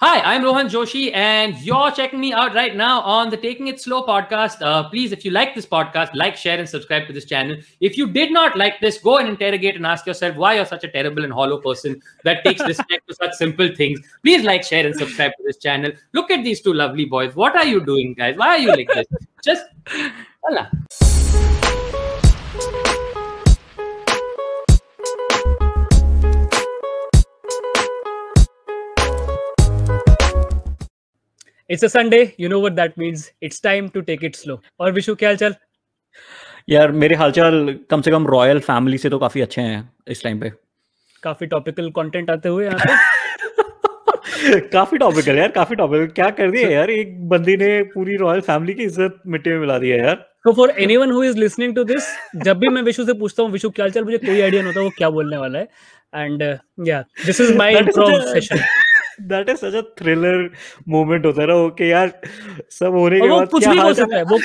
Hi, I'm Rohan Joshi, and you're checking me out right now on the Taking It Slow podcast. Please, if you like this podcast, like, share, and subscribe to this channel. If you did not like this, go and interrogate and ask yourself why you're such a terrible and hollow person that takes respect to such simple things. Please like, share, and subscribe to this channel. Look at these two lovely boys. What are you doing, guys? Why are you like this? Just, voila. It's a Sunday, you know what that means. It's time to take it slow. और विशु क्या हालचाल? यार मेरे हालचाल कम से कम royal family से तो काफी अच्छे हैं इस टाइम पे। काफी टॉपिकल कंटेंट आते हुए यहाँ पे। काफी टॉपिकल यार, काफी टॉपिकल। क्या कर दिया यार, एक बंदी ने पूरी रॉयल फैमिली की इज्जत मिट्टी में मिला दी है यार। So for anyone who is listening to this, जब भी मैं विशु से पूछता हूँ विशु क्या हालचाल, मुझे कोई आइडिया नहीं होता वो क्या बोलने वाला है। And yeah, this is my intro session. That is such a thriller moment होता है ना, ओके यार सब होने के बाद कुछ भी बोल सकता है, वो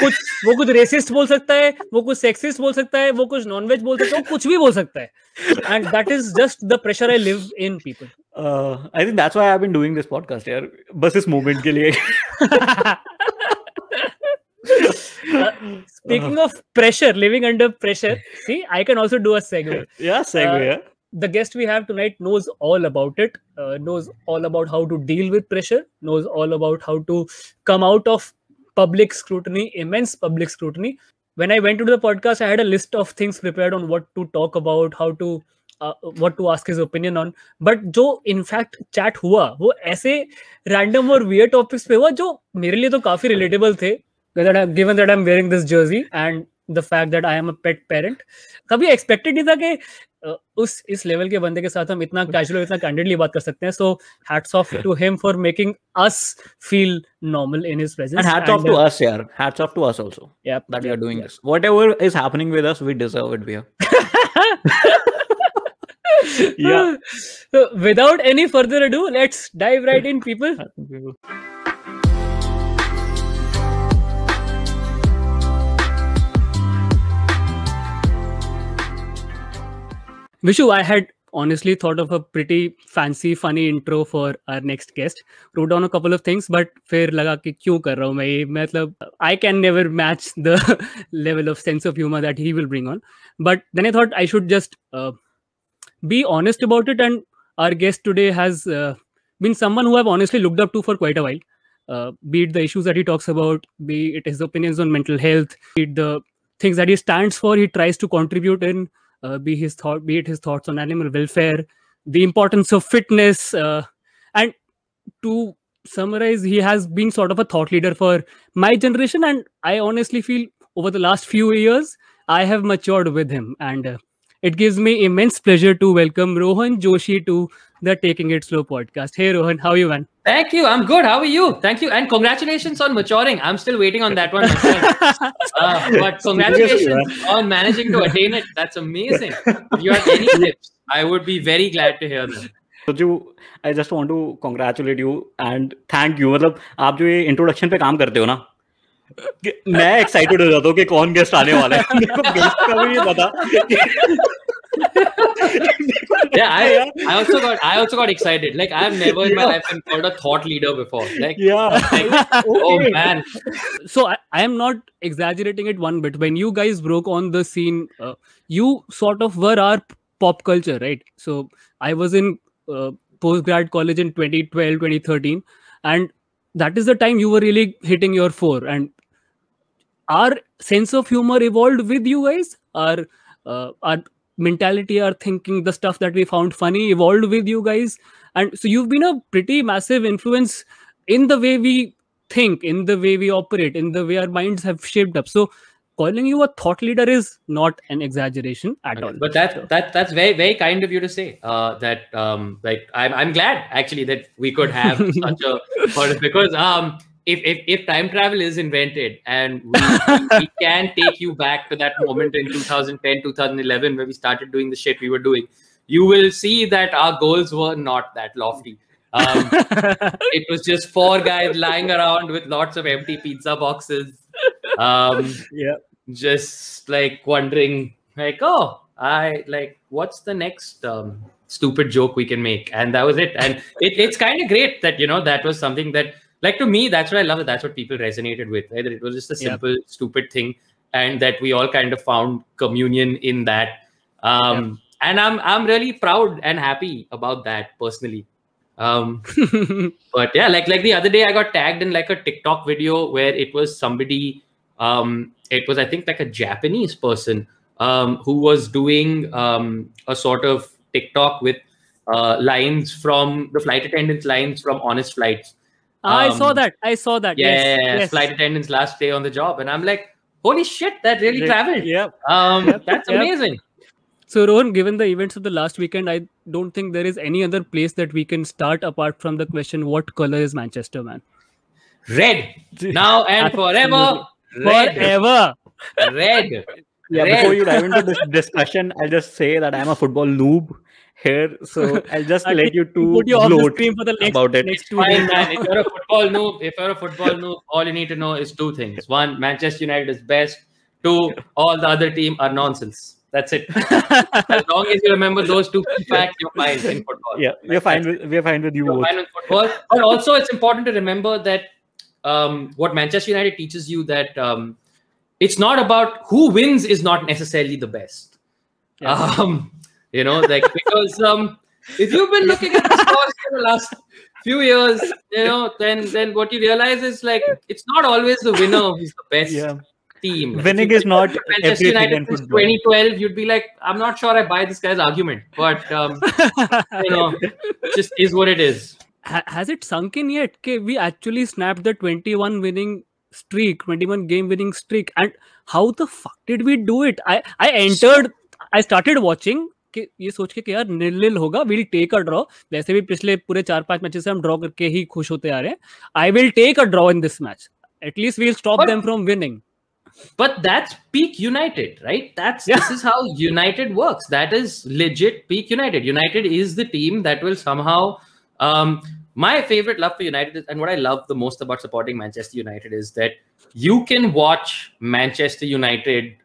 कुछ रेसिस्ट बोल सकता है, वो कुछ सेक्सिस्ट बोल सकता है, वो कुछ नॉनवेज बोल सकता है, वो कुछ भी बोल सकता है. And that is just the pressure I live in people. I think that's why I've been doing this podcast यार, बस इस moment के लिए. Speaking of pressure, living under pressure, see, I can also do a segue. Yeah, segue. Yeah. The guest we have tonight knows all about it, knows all about how to deal with pressure, knows all about how to come out of public scrutiny, immense public scrutiny. When I went to the podcast, I had a list of things prepared on what to talk about, how to what to ask his opinion on. But जो in fact chat हुआ, वो ऐसे random और weird topics पे हुआ जो मेरे लिए तो काफी relatable थे. Given that I'm wearing this jersey and the fact that I am a pet parent, कभी expected नहीं था कि इस लेवल के बंदे के साथ हम इतना कैजुअल, इतना कैंडिडली बात कर सकते हैं. So hats off to him for making us feel normal in his presence. And hats off to us, yaar. Hats off to us also. Yeah, that we are doing this. Whatever is happening with us, we deserve it. We are. Yeah. So without any further ado, let's dive right in, people. Vishu, I had honestly thought of a pretty fancy, funny intro for our next guest. Wrote down a couple of things, but फिर लगा कि क्यों कर रहा हूँ मैं ये, मतलब I can never match the level of sense of humor that he will bring on. But then I thought I should just be honest about it. And our guest today has been someone who I've honestly looked up to for quite a while. Be it the issues that he talks about, be it his opinions on mental health, be it the things that he stands for, he tries to contribute in. Be it his thoughts on animal welfare, the importance of fitness, and to summarize, he has been sort of a thought leader for my generation, and I honestly feel over the last few years I have matured with him, and it gives me immense pleasure to welcome Rohan Joshi to the Taking It Slow podcast. Hey Rohan, how are you, man? Thank you. I'm good. How are you? Thank you. And congratulations on maturing. I'm still waiting on that one myself. But congratulations on managing to attain it. That's amazing. If you have any tips, I would be very glad to hear them. So, I just want to congratulate you and thank you. मतलब आप जो ये introduction पे काम करते हो ना, मैं एक्साइटेड हो जाता हूँ कि कौन गेस्ट आने वाला है. मेरे को गेस्ट का भी नहीं पता. Yeah, I also got excited. Like I've never in my life been called a thought leader before. Like, oh man. So I am not exaggerating it one bit. When you guys broke on the scene, you sort of were our pop culture, right? So I was in postgrad college in 2012, 2013, and that is the time you were really hitting your fore. And our sense of humor evolved with you guys. Our mentality, our thinking, the stuff that we found funny evolved with you guys. And so you've been a pretty massive influence in the way we think, in the way we operate, in the way our minds have shaped up. So calling you a thought leader is not an exaggeration at all. But that's very, very kind of you to say. Like I'm glad actually that we could have such a, because if time travel is invented and we can take you back to that moment in 2010, 2011 where we started doing the shit we were doing, you will see that our goals were not that lofty. It was just four guys lying around with lots of empty pizza boxes. Just like wondering like, oh, what's the next stupid joke we can make, and that was it. And it's kind of great that that was something that, like, to me, that's what I love. That's what people resonated with. Right? That it was just a simple, stupid thing, and that we all kind of found communion in that. And I'm really proud and happy about that personally. But yeah, like the other day I got tagged in like a TikTok video where it was somebody, it was, I think, like a Japanese person who was doing a sort of TikTok with lines from the flight attendants, lines from Honest Flights. I saw that. Yes. Flight attendants' last day on the job, and I'm like, holy shit, that really traveled. That's amazing. So Rohan, given the events of the last weekend, I don't think there is any other place that we can start apart from the question, what color is Manchester, man? Red. Now and forever. Forever. Red. Before you dive into this discussion, I'll just say that I'm a football noob here, so I'll just let you two put you off the gloat screen for the about it. next 2 Fine, days. man. If you're a football noob, all you need to know is two things. One, Manchester United is best. Two, all the other team are nonsense. That's it. As long as you remember those two key facts, you're fine in football. Yeah, we're fine with you both. Fine with football. But also, it's important to remember that what Manchester United teaches you, that it's not about who wins is not necessarily the best. Because if you've been looking at the scores for the last few years, then what you realize is, like, it's not always the winner who's the best team. Winning is not Manchester United since 2012. You'd be like, I'm not sure I buy this guy's argument, but just is what it is. Has it sunk in yet? Okay, we actually snapped the 21 game winning streak, and how the fuck did we do it? I started watching कि ये सोच के कि यार 0-0 होगा, we'll take a draw. वैसे भी पिछले पूरे 4-5 मैचेस से हम ड्रॉ करके ही खुश होते आ रहे हैं. I will take a draw in this match. At least we'll stop them from winning. But that's peak United, right? This is how United works. That is legit peak United. United is the team that will somehow. My favorite love for United is, and what I love the most about supporting Manchester United, is that you can watch Manchester United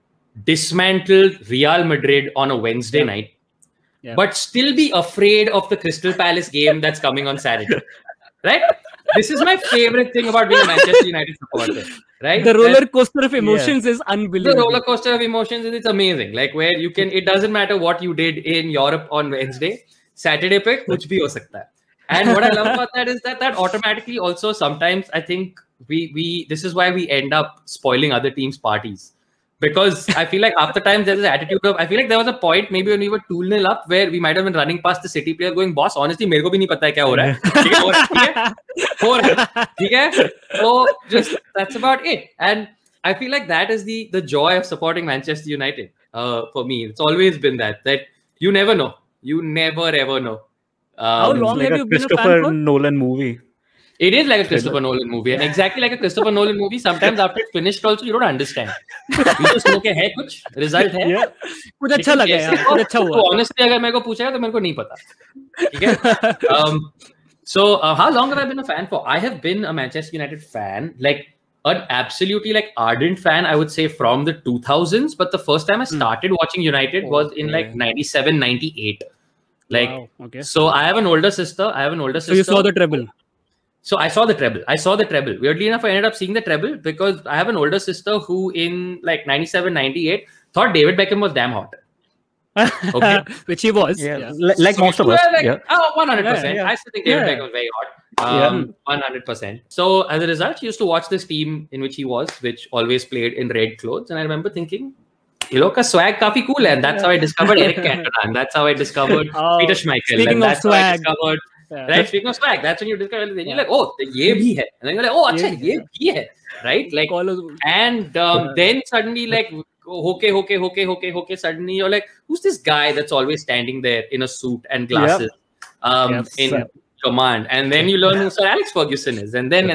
dismantle Real Madrid on a Wednesday night, but still be afraid of the Crystal Palace game that's coming on Saturday, right? This is my favorite thing about being a Manchester United supporter, right? The roller coaster of emotions is unbelievable. The roller coaster of emotions is amazing. Like, where you can, it doesn't matter what you did in Europe on Wednesday, Saturday pe kuch bhi ho sakta hai. And what I love about that is that automatically also sometimes I think this is why we end up spoiling other teams' parties. Because I feel like half the time there's this attitude of, I feel like there was a point maybe when we were 2-0 up where we might have been running past the City player going, boss, honestly, मेरे को भी नहीं पता है क्या हो रहा है. हो रहा है. So just, that's about it. And I feel like that is the joy of supporting Manchester United. For me, it's always been that you never know. You never ever know. How long like have a you been a fan Christopher for? Nolan movie. It is like a Christopher Nolan movie, and exactly like a Christopher Nolan movie. Sometimes after it's finished, also you don't understand. You just look at, है कुछ result है. कुछ अच्छा लगा यार, कुछ अच्छा हुआ. Honestly, अगर मेरे को पूछेगा तो मेरे को नहीं पता. ठीक है? So how long have I been a fan for? I have been a Manchester United fan, like an absolutely like ardent fan, I would say, from the 2000s. But the first time I started watching United was in like 97, 98. Like, wow, okay. So I have an older sister. So you saw the treble. So I saw the treble. Weirdly enough, I ended up seeing the treble because I have an older sister who in like 97, 98 thought David Beckham was damn hot. Okay. Which he was. Yeah. Like most of us. Like, 100%. I still think David Beckham was very hot. 100%. So as a result, she used to watch this team in which he was, which always played in red clothes. And I remember thinking, you know, ka swag kafi cool hai. And that's how I discovered Eric Cantona. And that's how I discovered Peter Schmeichel. And that's how I discovered... Right, speaking of swag, that's when you discover everything. You're like, oh, ye bhi hai. And then you're like, oh, acha, ye bhi hai. Right? Like, and then suddenly, like, okay, suddenly you're like, who's this guy that's always standing there in a suit and glasses in command? And then you learn who Sir Alex Ferguson is. And then.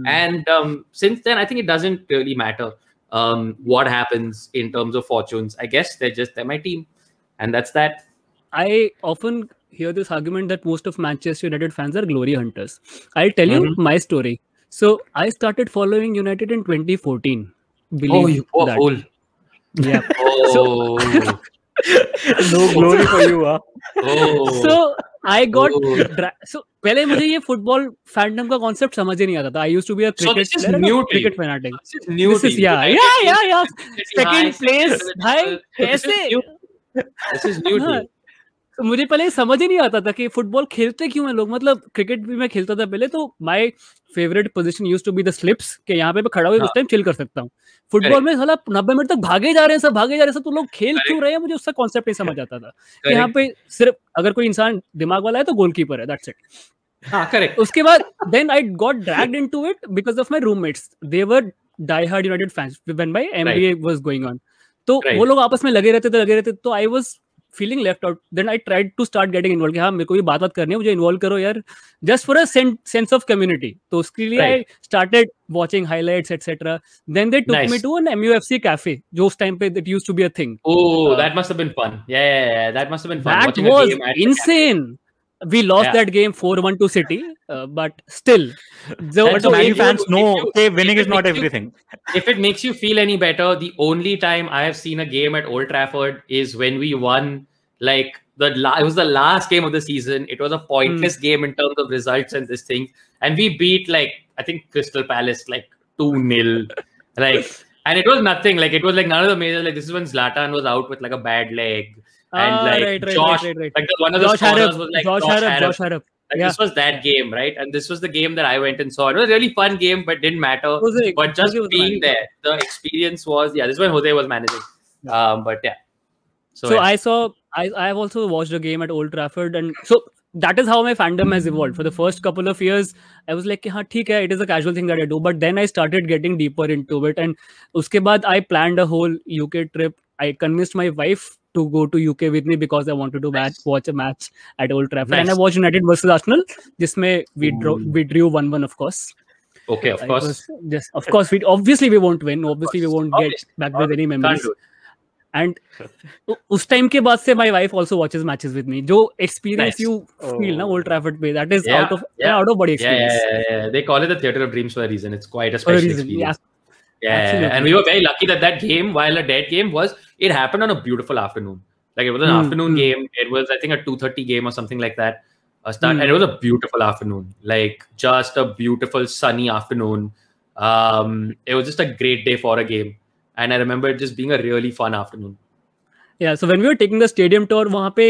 And since then, I think it doesn't really matter what happens in terms of fortunes. I guess they're my team. And that's that. I often hear this argument that most of Manchester United fans are glory hunters. I'll tell you my story. So I started following United in 2014. Oh, you poor fool. Yeah. Oh. No glory for you, huh? Oh. So I got Oh. so पहले मुझे ये football fandom का concept समझ ही नहीं आता था. I used to be a So cricket this is player and a new to cricket you. fanatic. This is new This to is you. yeah. Second place, भाई कैसे? This is new to हाँ. you. तो मुझे पहले समझ ही नहीं आता था कि फुटबॉल खेलते क्यों हैं लोग. मतलब क्रिकेट भी मैं खेलता था पहले, तो my favourite position used to be the slips, कि यहाँ पे मैं खड़ा हुए उस टाइम चिल कर सकता हूँ. फुटबॉल में साला 90 मिनट तक भागे जा रहे हैं सब, तो लोग खेल क्यों रहे हैं, मुझे उसका कॉन्सेप्ट नहीं समझ आता था कि यहाँ पे सिर्फ अगर कोई इंसान दिमाग वाला है तो गोलकीपर है, दैट्स इट. हाँ, करेक्ट. उसके बाद then I got dragged into it because of my roommates. They were die hard United fans when my MBA was going on. तो वो लोग आपस में लगे रहते, तो I was feeling left out. Then I tried to start getting involved. हाँ, मेरे को भी बात करनी है, मुझे इन्वॉल्व करो यार, just for a sense of community. तो उसके लिए I started watching highlights etc. Then they took me to an MUFC cafe, जो उस time पे that used to be a thing. Oh, that must have been fun. Yeah, that must have been fun. That was insane. We lost that game 4-1 to City, but still. But Man fans know that winning is not everything. If it makes you feel any better, the only time I have seen a game at Old Trafford is when we won. Like it was the last game of the season. It was a pointless game in terms of results and this thing, and we beat like I think Crystal Palace like 2-0. Like, and it was nothing. Like it was like none of the major. Like this is when Zlatan was out with like a bad leg. And like Josh, like one of the scorers was like Josh Harrop. Like this was that game, right? And this was the game that I went and saw. It was a really fun game, but didn't matter. But just being there, the experience was this is when Jose was managing. But yeah. So I have also watched a game at Old Trafford, and so that is how my fandom has evolved. For the first couple of years, I was like, हाँ ठीक है, it is a casual thing that I do. But then I started getting deeper into it, and उसके बाद I planned a whole UK trip. I convinced my wife to go to UK with me because I wanted to watch a match at Old Trafford. And I watched United versus Arsenal. जिसमें we drew 1-1, of course. Okay, of course. Of course, we won't win. Obviously, we won't get back with any memories. And उस time के बाद से my wife also watches matches with me. जो experience you feel ना Old Trafford पे, that is out of body experience. Yeah. They call it the theater of dreams for a reason. It's quite a special experience. Yeah, absolutely. And we were very lucky that game, while a dead game, it happened on a beautiful afternoon. Like it was an afternoon game. It was, I think, a 2:30 game or something like that. And it was a beautiful afternoon, like just a beautiful sunny afternoon. It was just a great day for a game, and I remember it just being a really fun afternoon. Yeah, so when we were taking the stadium tour, वहाँ पे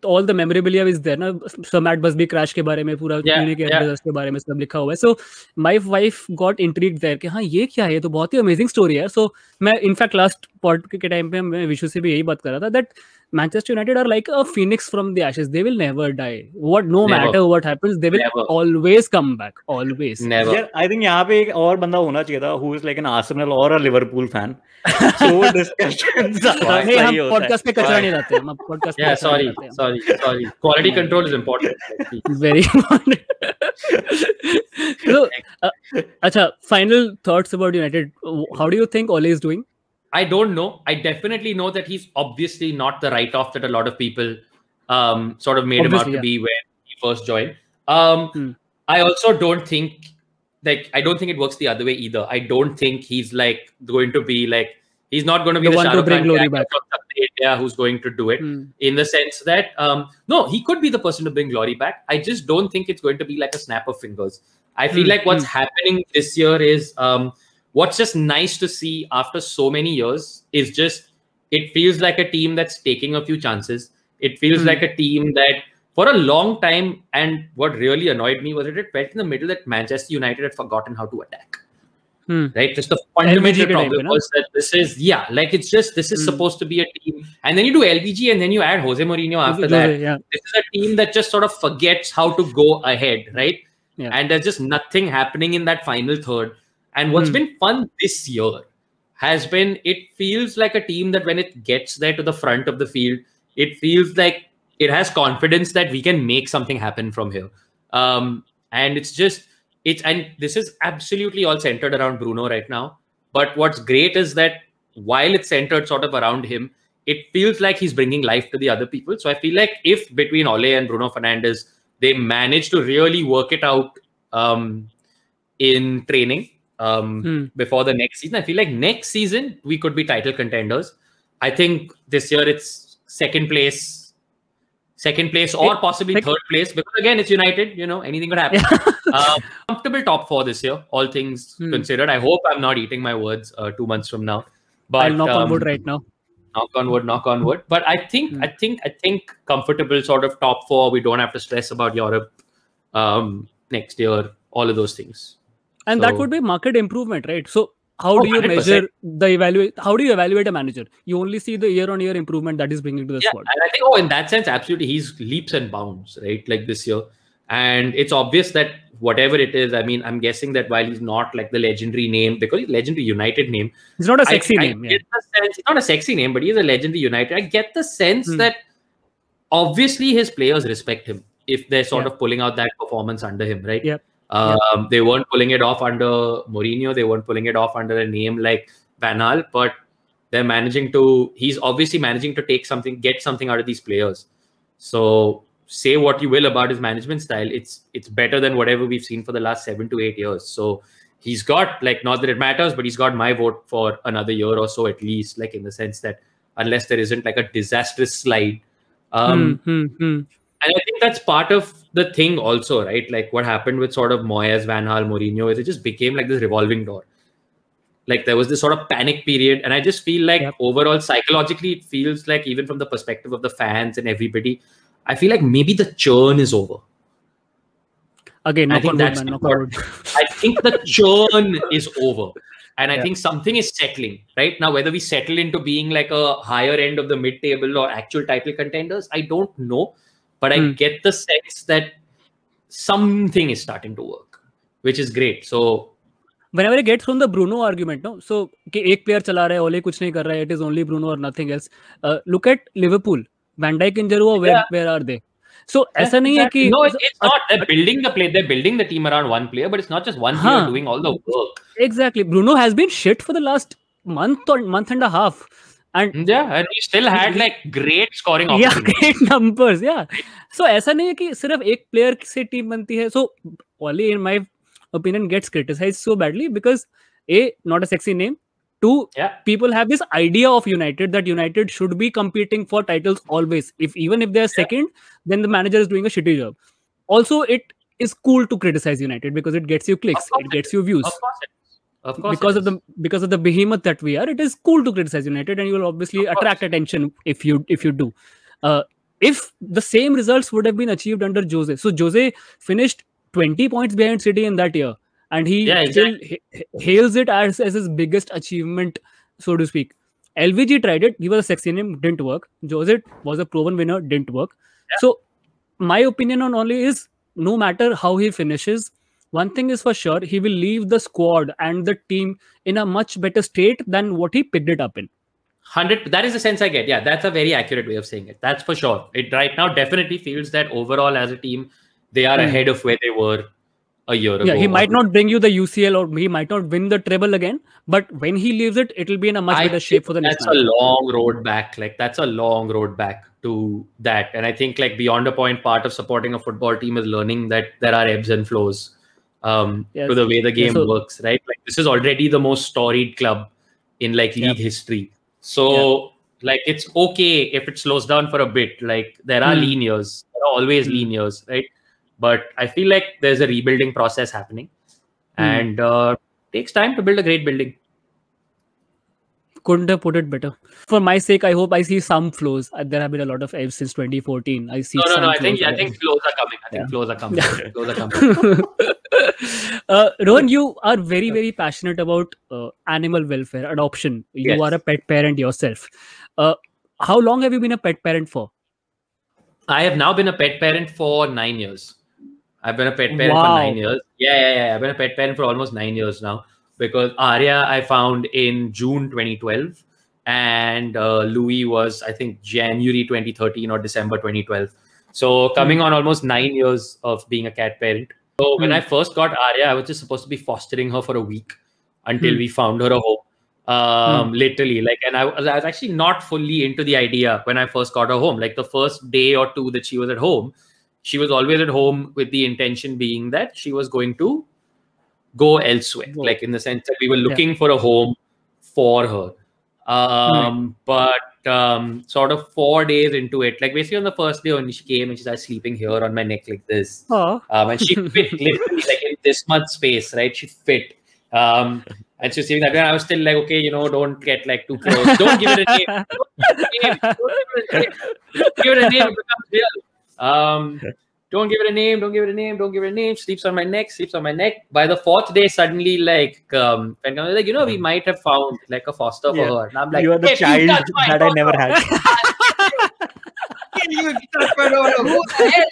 all the memorabilia is there ना, Sir Matt Busby crash के बारे में, पूरा Munich के बारे में सब लिखा हुआ है. So my wife got intrigued there कि हाँ ये क्या है, ये तो बहुत ही amazing story है. So मैं in fact last pod के time पे मैं विशु से भी यही बात कर रहा था that Manchester United are like a phoenix from the ashes. They will never die. No matter what happens, they will always come back. Always. Never. Yeah, I think यहाँ पे एक और बंदा होना चाहिए था who is like an Arsenal or a Liverpool fan. So discussions. नहीं, हम podcast पे कचरा नहीं लाते. हम podcast पे sorry. Quality control is important. Very important. So, अच्छा, final thoughts about United. How do you think Ole is doing? I don't know. I definitely know that he's obviously not the write-off that a lot of people sort of made him out to be when he first joined. I also don't think I don't think it works the other way either. I don't think he's like going to be like, he's not going to be the Shah Rukh Khan who's going to do it in the sense that no, he could be the person to bring glory back. I just don't think it's going to be like a snap of fingers. I feel like what's happening this year is what's just nice to see after so many years is just, it feels like a team that's taking a few chances. It feels like a team that for a long time, and what really annoyed me was that it felt in the middle that Manchester United had forgotten how to attack. Right? Just the fundamental problem was that this is, this is supposed to be a team. And then you do LVG and then you add Jose Mourinho after that. Yeah. This is a team that just sort of forgets how to go ahead, right? Yeah. And there's just nothing happening in that final third. And what's been fun this year has been, it feels like a team that when it gets there to the front of the field, it feels like it has confidence that we can make something happen from here. And and this is absolutely all centered around Bruno right now. But what's great is that while it's centered sort of around him, it feels like he's bringing life to the other people. So I feel like if between Ole and Bruno Fernandes, they manage to really work it out in training, before the next season, I feel like next season we could be title contenders. I think this year it's second place or possibly third place, because again, it's United, anything could happen. Comfortable top 4 this year, all things considered. I hope I'm not eating my words 2 months from now. But I'll knock on wood right now. Knock on wood. But I think comfortable sort of top 4. We don't have to stress about Europe next year, all of those things. And that would be market improvement, right? So how do you measure how do you evaluate a manager? You only see the year-on-year improvement that is bringing to the squad. And I think, in that sense, absolutely, he's leaps and bounds, right? Like this year. And it's obvious that whatever it is, I mean, I'm guessing that while he's not like the legendary name, because he's legendary United name. It's not a sexy name. Get the sense, it's not a sexy name, but he's a legendary United. I get the sense that obviously his players respect him if they're sort of pulling out that performance under him, right? Yeah. They weren't pulling it off under Mourinho. They weren't pulling it off under a name like Van Gaal, but he's obviously managing to get something out of these players. So say what you will about his management style, it's better than whatever we've seen for the last 7 to 8 years. So he's got, like, not that it matters, but he's got my vote for another year or so at least, like in the sense that unless there isn't like a disastrous slide. And I think that's part of the thing also, right? Like what happened with sort of Moyes, Van Gaal, Mourinho is it just became like this revolving door. Like there was this sort of panic period. And I just feel like overall, psychologically, it feels like even from the perspective of the fans and everybody, I feel like maybe the churn is over. Again, I think the churn is over. And I think something is settling, right? Now, whether we settle into being like a higher end of the mid-table or actual title contenders, I don't know. But I get the sense that something is starting to work, which is great. So whenever I get from the Bruno argument, no, so कि एक player चला रहा है, Ole कुछ नहीं कर रहा है, it is only Bruno or nothing else. Look at Liverpool. Van Dijk injured हुआ, where are they? So ऐसा नहीं है कि no, it's not. They're building the team around one player, but it's not just one player doing all the work. Exactly. Bruno has been shit for the last month and a half. And he still had like great scoring opportunities. Yeah, great numbers. Yeah. So ऐसा नहीं है कि सिर्फ एक player से team बनती है. So Ole, in my opinion, gets criticized so badly because not a sexy name. 2, people have this idea of United that United should be competing for titles always. Even if they're second, then the manager is doing a shitty job. Also, it is cool to criticize United because it gets you clicks, it gets you views. Of course, because of the behemoth that we are, it is cool to criticize United, and you will obviously attract attention if you do. If the same results would have been achieved under Jose, so Jose finished 20 points behind City in that year, and he still hails it as his biggest achievement, so to speak. LVG tried it; he was a sexy name, didn't work. Jose was a proven winner, didn't work. So my opinion on Ole is, no matter how he finishes, one thing is for sure, he will leave the squad and the team in a much better state than what he picked it up in. 100. That is the sense I get. Yeah, that's a very accurate way of saying it. That's for sure. It right now definitely feels that overall as a team, they are ahead of where they were a year ago. Yeah, he might not bring you the UCL or he might not win the treble again, but when he leaves it, it'll be in a much better shape for the next match. That's a long road back. Like that's a long road back to that. And I think like beyond a point, part of supporting a football team is learning that there are ebbs and flows. To the way the game works, right? Like this is already the most storied club in like league history. So like it's okay if it slows down for a bit. Like there are lean years, there are always lean years, right? But I feel like there's a rebuilding process happening, and takes time to build a great building. Couldn't have put it better. For my sake, I hope I see some flows. There have been a lot of ebbs since 2014. I see. No. I think flows are coming. I think flows are coming. Flows are coming. Rohan, you are very, very passionate about animal welfare, adoption. You are a pet parent yourself. How long have you been a pet parent for? I have now been a pet parent for 9 years. I've been a pet parent for 9 years. Yeah. I've been a pet parent for almost 9 years now. Because Arya I found in June 2012 and Louis was, I think, January 2013 or December 2012. So coming on almost 9 years of being a cat parent. So when I first got Arya, I was just supposed to be fostering her for a week until we found her a home. Literally, like, and I was actually not fully into the idea when I first got her home. Like the first day or two that she was at home, she was always at home with the intention being that she was going to go elsewhere, like in the sense that we were looking for a home for her. But sort of 4 days into it, like basically on the first day only, she came and she started sleeping here on my neck like this. And she fit literally like in this much space, right? She fit. And she was saying that, and I was still like, okay, you know, don't get like too close. Don't give it a name. Don't give it a name. It becomes real. Don't give it a name. Don't give it a name. Don't give it a name. Sleeps on my neck. Sleeps on my neck. By the 4th day, suddenly, like, you know, we might have found like a foster for her. And I'm like, you are the child that I never had. You touch my daughter. Who the hell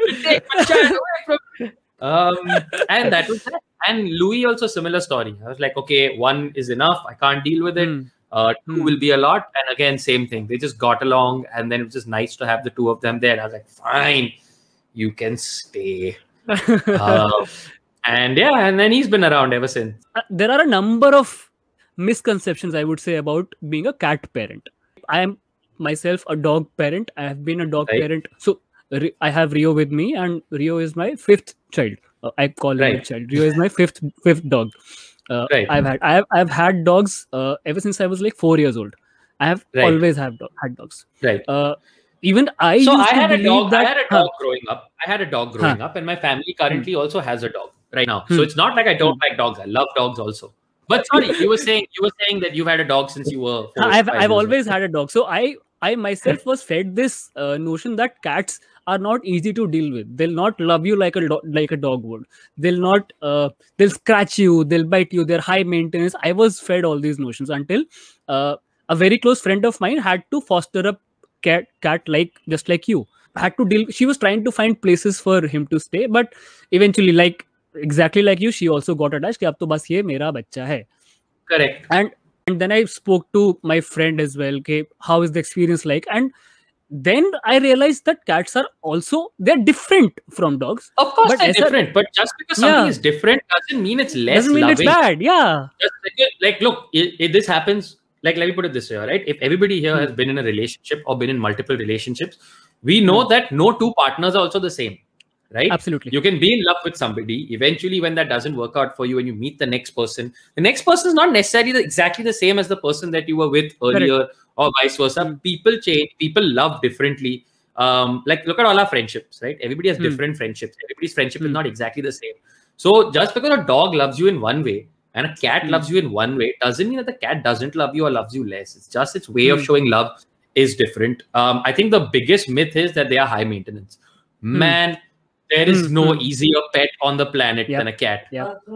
you take my child away from me? And that was that. And Louis also similar story. I was like, okay, 1 is enough. I can't deal with it. 2 will be a lot. And again, same thing. They just got along, and then it was just nice to have the 2 of them there. I was like, fine, you can stay. And yeah, and then he's been around ever since. There are a number of misconceptions, I would say, about being a cat parent. I am myself a dog parent. I have been a dog parent. So I have Rio with me, and Rio is my 5th child. I call him a child. Rio is my fifth dog. I've had dogs ever since I was like 4 years old. I have always had dogs. Even I had a dog growing up. I had a dog growing up, and my family currently also has a dog right now. So it's not like I don't like dogs. I love dogs also. But sorry, you were saying that you've had a dog since you were 4 I've always had a dog. So I myself was fed this notion that cats are not easy to deal with. They'll not love you like a dog would. They'll scratch you, they'll bite you, they're high maintenance. I was fed all these notions until a very close friend of mine had to foster a cat just like you. She was trying to find places for him to stay, but eventually, like exactly like you, she also got attached. Ab to bas ye mera bachcha hai. Correct. And then I spoke to my friend as well. Okay, how is the experience like? And then I realized that cats are they're different from dogs. Of course, they're different. But just because something is different doesn't mean it's less loving. Doesn't mean it's bad. Yeah. Like look, if this happens, like let me put it this way, right? If everybody here has been in a relationship or been in multiple relationships, we know that no 2 partners are also the same. Right? Absolutely. You can be in love with somebody. Eventually, when that doesn't work out for you and you meet the next person is not necessarily exactly the same as the person that you were with earlier. Correct. Or vice versa. People change. People love differently. Like look at all our friendships, right? Everybody has different friendships. Everybody's friendship is not exactly the same. So just because a dog loves you in one way and a cat loves you in one way doesn't mean that the cat doesn't love you or loves you less. It's just its way of showing love is different. I think the biggest myth is that they are high maintenance. Man, there is no easier pet on the planet than a cat.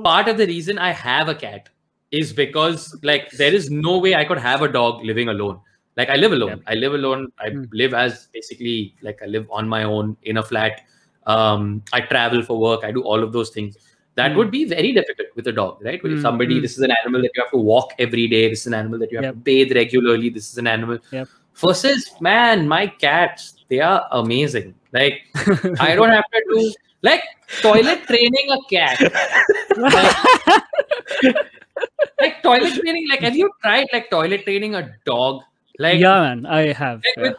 Part of the reason I have a cat is because like there is no way I could have a dog living alone. Like I live alone. I live alone. I live as basically like I live on my own in a flat. I travel for work. I do all of those things. That would be very difficult with a dog, right? With somebody, this is an animal that you have to walk every day. This is an animal that you have to bathe regularly. This is an animal. Versus, man, my cats, they are amazing. Like, I don't have to do, like, toilet training a cat. Like, toilet training, like, have you tried, like, toilet training a dog? Like, yeah, man, I have. Like,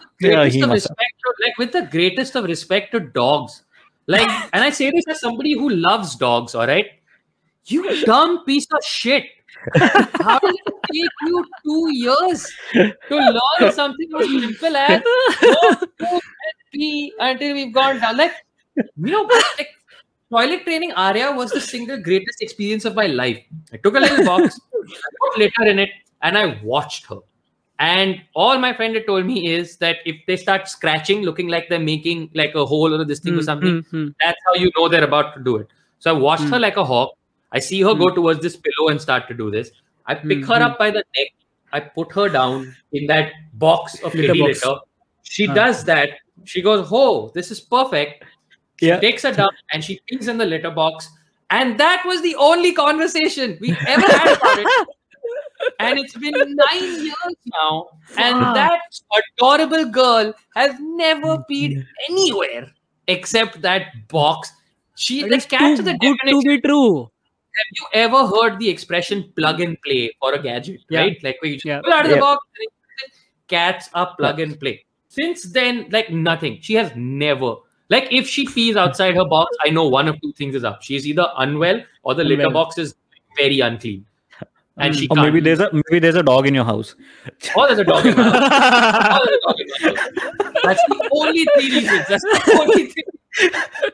with the greatest of respect to dogs. Like, and I say this as somebody who loves dogs, all right? You dumb piece of shit. How did it take you 2 years to learn something as simple as go and pee until we've gone down? Like, you know, like, toilet training Arya was the single greatest experience of my life. I took a little box, I put litter in it, and I watched her. And all my friend had told me is that if they start scratching, looking like they're making like a hole or this thing or something, that's how you know they're about to do it. So I watched her like a hawk. I see her go towards this pillow and start to do this. I pick her up by the neck. I put her down in that box of kitty litter. She does that. She goes, oh, this is perfect. She takes her down and she pees in the litter box. And that was the only conversation we ever had about it. And it's been 9 years now. And that adorable girl has never peed anywhere except that box. It's too good to be true. Have you ever heard the expression plug and play for a gadget, right? Like where you just pull out of the box, cats are plug and play. Since then, like nothing. She has never, like if she pees outside her box, I know one of two things is up. She's either unwell or the litter box is very unclean. and she Or can't. maybe there's a dog in your house. Oh, there's a dog in my house. Oh, there's a dog in my house. That's the only 3 reasons. That's the only 3.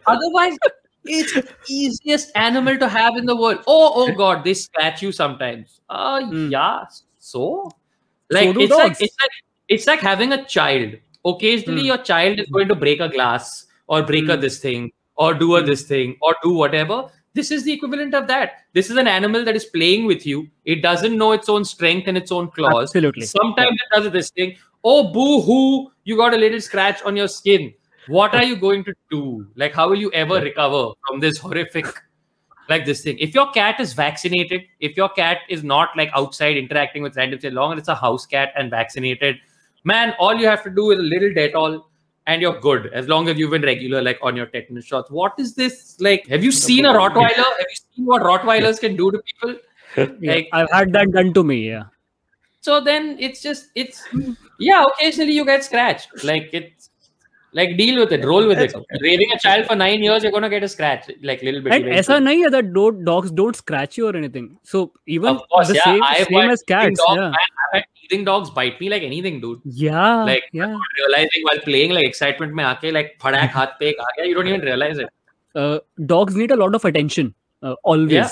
Otherwise, it's the easiest animal to have in the world. Oh God, they scratch you sometimes. Yeah. So, like, do dogs. it's like having a child. Occasionally, your child is going to break a glass or break a this thing or do a this thing or do whatever. This is the equivalent of that. This is an animal that is playing with you. It doesn't know its own strength and its own claws. Absolutely. Sometimes it does this thing. Oh, boo-hoo, you got a little scratch on your skin. What are you going to do? Like, how will you ever recover from this horrific, like this thing? If your cat is vaccinated, if your cat is not like outside interacting with randoms, as long as it's a house cat and vaccinated, man, all you have to do is a little Dettol and you're good. As long as you've been regular, like on your tetanus shots. What is this? Like, have you seen a Rottweiler? Have you seen what Rottweilers can do to people? Like, I've had that done to me. Yeah. So then occasionally you get scratched. Like, it's like, deal with it, roll with it. Raising a child for 9 years, you're gonna get a scratch, like little bit. And aisa nahi hai that dogs don't scratch you or anything. So even of course, the same as cats. I've had teething dogs bite me like anything, dude. Yeah. Like, I'm not realizing while playing, like excitement mein aake, like phadak haath pe ek aa gaya, you don't even realize it. Dogs need a lot of attention. Always. Yeah.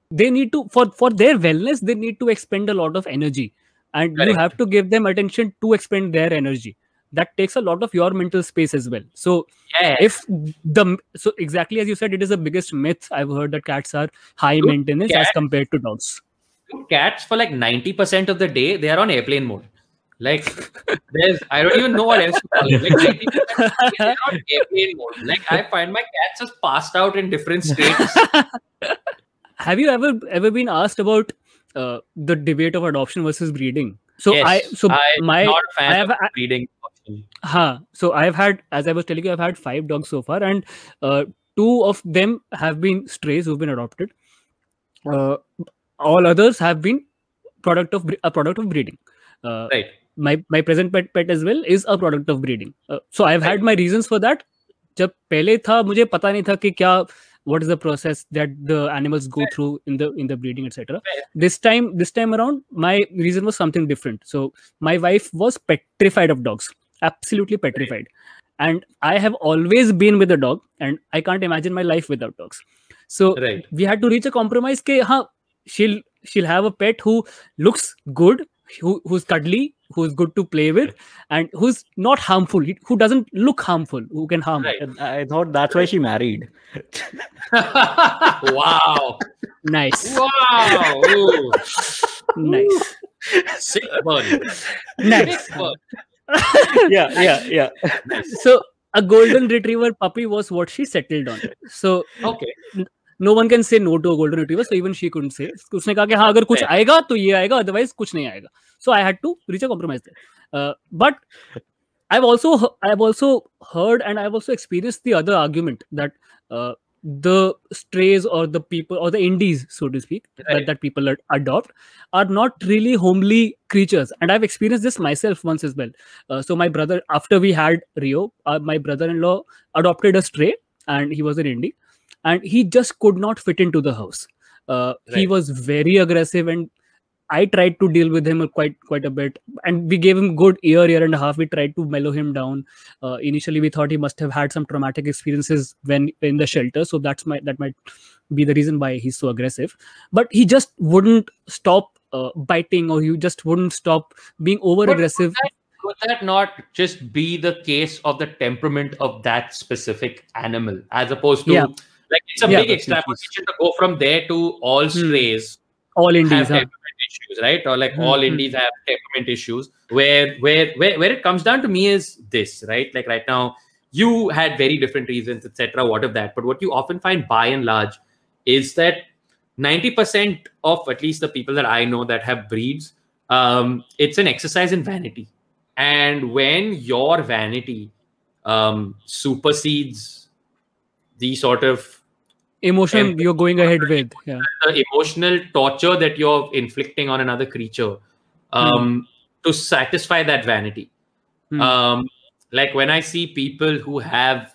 They need to, for their wellness, they need to expend a lot of energy. And you have to give them attention to expend their energy. That takes a lot of your mental space as well. So so exactly as you said, it is the biggest myth I've heard that cats are high maintenance as compared to dogs. Cats, for like 90% of the day, they are on airplane mode. Like, I don't even know what else to call it. Like, 90% they're on airplane mode. Like, I find my cats just passed out in different states. Have you ever been asked about the debate of adoption versus breeding? So yes, I'm not a fan of breeding. So I've had, as I was telling you, I've had 5 dogs so far, and 2 of them have been strays who've been adopted. All others have been a product of breeding. Right. My present pet as well is a product of breeding. So I've had my reasons for that. जब पहले था मुझे पता नहीं था कि क्या what is the process that the animals go through in the breeding, etc. This time around, my reason was something different. So my wife was petrified of dogs, absolutely petrified, and I have always been with a dog, and I can't imagine my life without dogs. So we had to reach a compromise. Ke, she'll have a pet who looks good, who's cuddly, who's good to play with, and who's not harmful, who doesn't look harmful, who can harm. I thought that's why she married. Wow. Nice. Wow. Ooh. Nice. Sick bird. Nice. Sick bird. Yeah. So a golden retriever puppy was what she settled on. So no one can say no to a golden retriever, so even she couldn't say. उसने कहा कि हाँ अगर कुछ आएगा तो ये आएगा, otherwise कुछ नहीं आएगा. So I had to reach a compromise there. But I've also heard and I've also experienced the other argument that the strays or the people or the indies, so to speak, that people adopt are not really homely creatures. And I've experienced this myself once as well. So my brother, after we had Rio, my brother-in-law adopted a stray, and he was an indie, and he just could not fit into the house. He was very aggressive, and I tried to deal with him quite a bit, and we gave him good year and a half. We tried to mellow him down. Initially, we thought he must have had some traumatic experiences when in the shelter, so that might be the reason why he's so aggressive. But he just wouldn't stop biting, or he just wouldn't stop being over aggressive. Would that not just be the case of the temperament of that specific animal, as opposed to like it's a big extrapolation to go from there to all strays? All indies have temperament issues, right? Or like all indies have temperament issues. Where it comes down to me is this, right? Like right now, you had very different reasons, etc. What of that? But what you often find by and large is that 90% of at least the people that I know that have breeds, it's an exercise in vanity. And when your vanity supersedes the sort of emotion you're going ahead with, the emotional torture that you're inflicting on another creature to satisfy that vanity. Like when I see people who have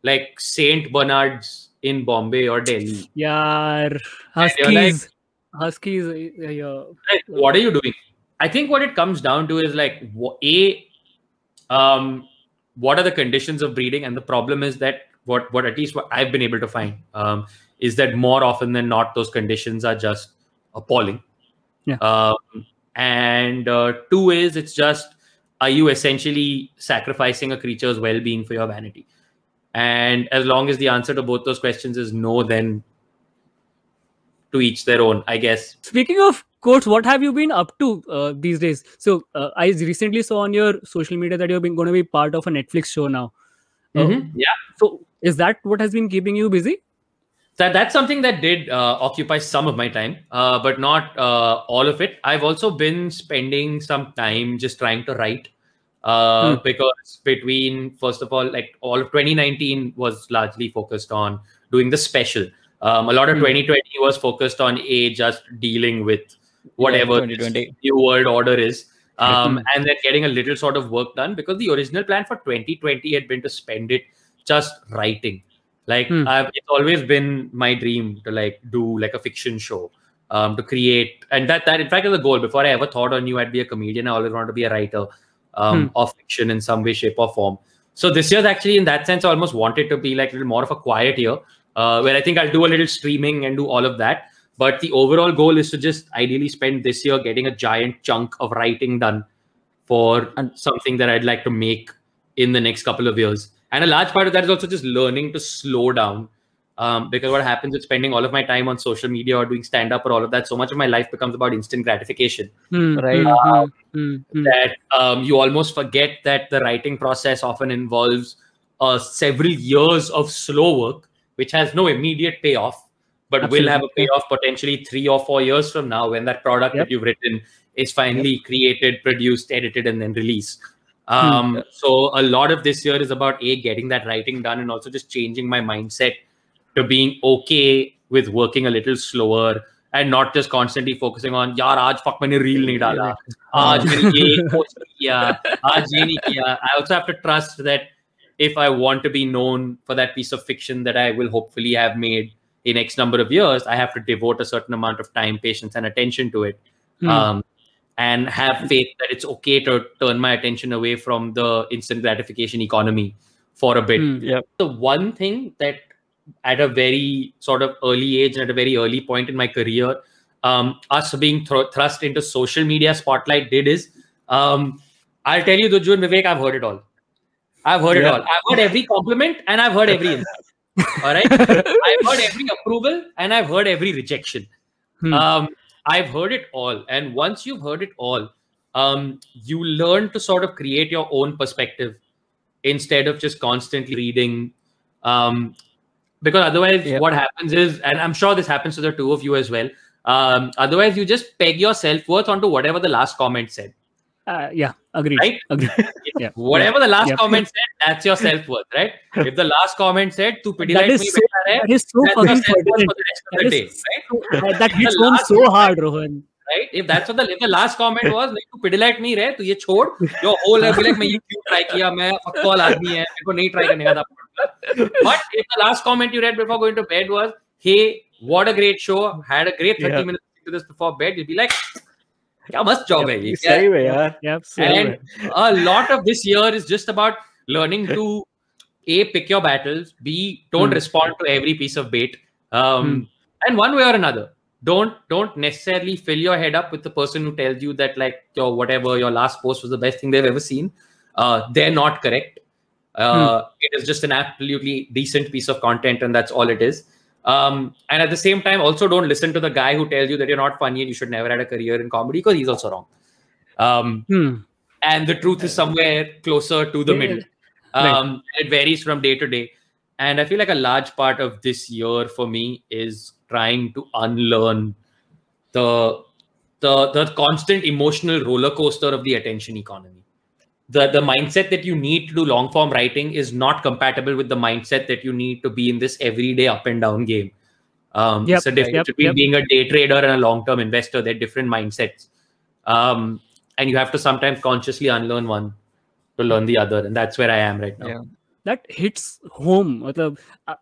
like Saint Bernards in Bombay or Delhi, huskies. Huskies. Like, what are you doing? I think what it comes down to is like what are the conditions of breeding, and the problem is that what at least what I've been able to find is that more often than not those conditions are just appalling. Yeah. And two is it's just, are you essentially sacrificing a creature's well-being for your vanity? And as long as the answer to both those questions is no, then to each their own, I guess. Speaking of quotes, what have you been up to these days? So I recently saw on your social media that you're going to be part of a Netflix show now. Yeah. So is that what has been keeping you busy? That's something that did occupy some of my time, but not all of it. I've also been spending some time just trying to write because between, first of all, like all of 2019 was largely focused on doing the special. A lot of 2020 was focused on just dealing with whatever this new world order is. And then getting a little sort of work done, because the original plan for 2020 had been to spend it just writing. Like it's always been my dream to like do like a fiction show, to create, and that in fact is a goal. Before I ever thought or knew I'd be a comedian, I always wanted to be a writer of fiction in some way, shape, or form. So this year's actually, in that sense, I almost wanted to be like a little more of a quiet year, where I think I'll do a little streaming and do all of that. But the overall goal is to just ideally spend this year getting a giant chunk of writing done for something that I'd like to make in the next couple of years. And a large part of that is also just learning to slow down, because what happens with spending all of my time on social media or doing stand-up or all of that, so much of my life becomes about instant gratification, right? That you almost forget that the writing process often involves several years of slow work, which has no immediate payoff, but will have a payoff potentially 3 or 4 years from now when that product that you've written is finally created, produced, edited, and then released. So a lot of this year is about getting that writing done, and also just changing my mindset to being okay with working a little slower and not just constantly focusing on yaar aaj fuck maine reel nahi dala, aaj maine ye post kiya, aaj ye nahi kiya. I also have to trust that if I want to be known for that piece of fiction that I will hopefully have made in X number of years, I have to devote a certain amount of time, patience, and attention to it. And have faith that it's okay to turn my attention away from the instant gratification economy for a bit. The one thing that at a very sort of early age and at a very early point in my career, us being thrust into social media spotlight did is, I'll tell you, Dujju and Vivek, I've heard it all. I've heard it all. I've heard every compliment and I've heard every insult. All right. I've heard every approval and I've heard every rejection. I've heard it all. And once you've heard it all, you learn to sort of create your own perspective instead of just constantly reading. Because otherwise what happens is, and I'm sure this happens to the two of you as well, otherwise you just peg your self-worth onto whatever the last comment said. Agreed. Right? Agreed. Whatever the last comment said, that's your self-worth, right? If the last comment said, "Tu pidi like me," that is so fucking important. That hits home so hard, Rohan. Right? If that's what if the last comment was, "Tu pidi like me रहे, tu ye chhod," your whole life be like, "मैं ये क्यों try किया? मैं fuckball आदमी है, मेरे को नहीं try करने का था." But if the last comment you read before going to bed was, "Hey, what a great show! Had a great 30 minutes to this before bed," you'd be like, क्या मस्त job है ये. सही है यार. And a lot of this year is just about learning to A, pick your battles, B, don't respond to every piece of bait, and one way or another, don't necessarily fill your head up with the person who tells you that like your last post was the best thing they've ever seen. They're not correct. It is just an absolutely decent piece of content, and that's all it is. And at the same time, also don't listen to the guy who tells you that you're not funny and you should never have a career in comedy, because he's also wrong. And the truth is somewhere closer to the middle. It varies from day to day. And I feel like a large part of this year for me is trying to unlearn the constant emotional roller coaster of the attention economy. The mindset that you need to do long form writing is not compatible with the mindset that you need to be in this everyday up and down game. It's a difference between being a day trader and a long term investor. They're different mindsets. And you have to sometimes consciously unlearn one to learn the other. And that's where I am right now. That hits home.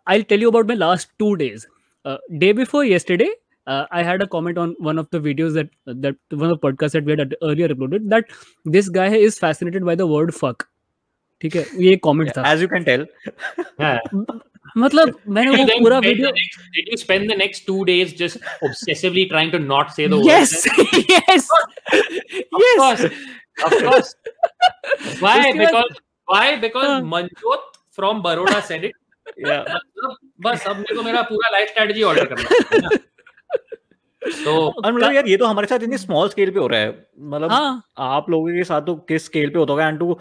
I'll tell you about my last 2 days. Day before yesterday, I had a comment on one of the videos that one of the podcasts that we had earlier uploaded that this guy is fascinated by the word fuck. ठीक है, ये comment था. As you can tell. Yeah. मतलब मैंने वो Then पूरा spend the video. did you spend the next 2 days just obsessively trying to not say the word? Yes, yes, yes. Of course. Why? उसके बाद- Because हाँ. Manjot from Baroda said it. Yeah. मतलब बस अब मेरे को मेरा पूरा लाइफ स्ट्रेटजी ऑर्डर करना है ना. तो और मतलब यार ये तो हमारे साथ इतनी स्मॉल स्केल पे हो रहा है, मतलब हाँ. आप लोगों के साथ तो किस स्केल पे होता होगा, and to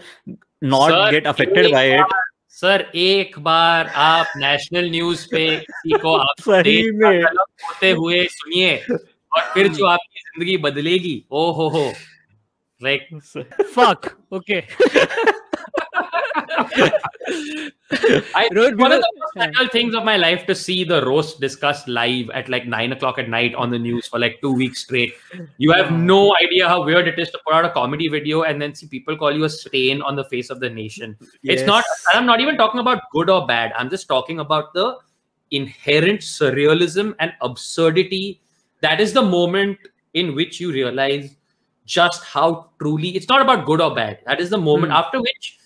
not Sir, get affected by it. Sir एक बार आप नेशनल न्यूज पे किसी को आप सही देश का में. गलत होते हुए सुनिए और फिर जो आपकी जिंदगी बदलेगी, ओ हो like Fuck. Okay. Rohit, one of the because- most special things of my life to see the roast discussed live at like 9 o'clock at night on the news for like 2 weeks straight. You have no idea how weird it is to put out a comedy video and then see people call you a stain on the face of the nation. It's not, I'm not even talking about good or bad. I'm just talking about the inherent surrealism and absurdity. That is the moment in which you realize just how truly, it's not about good or bad. That is the moment after which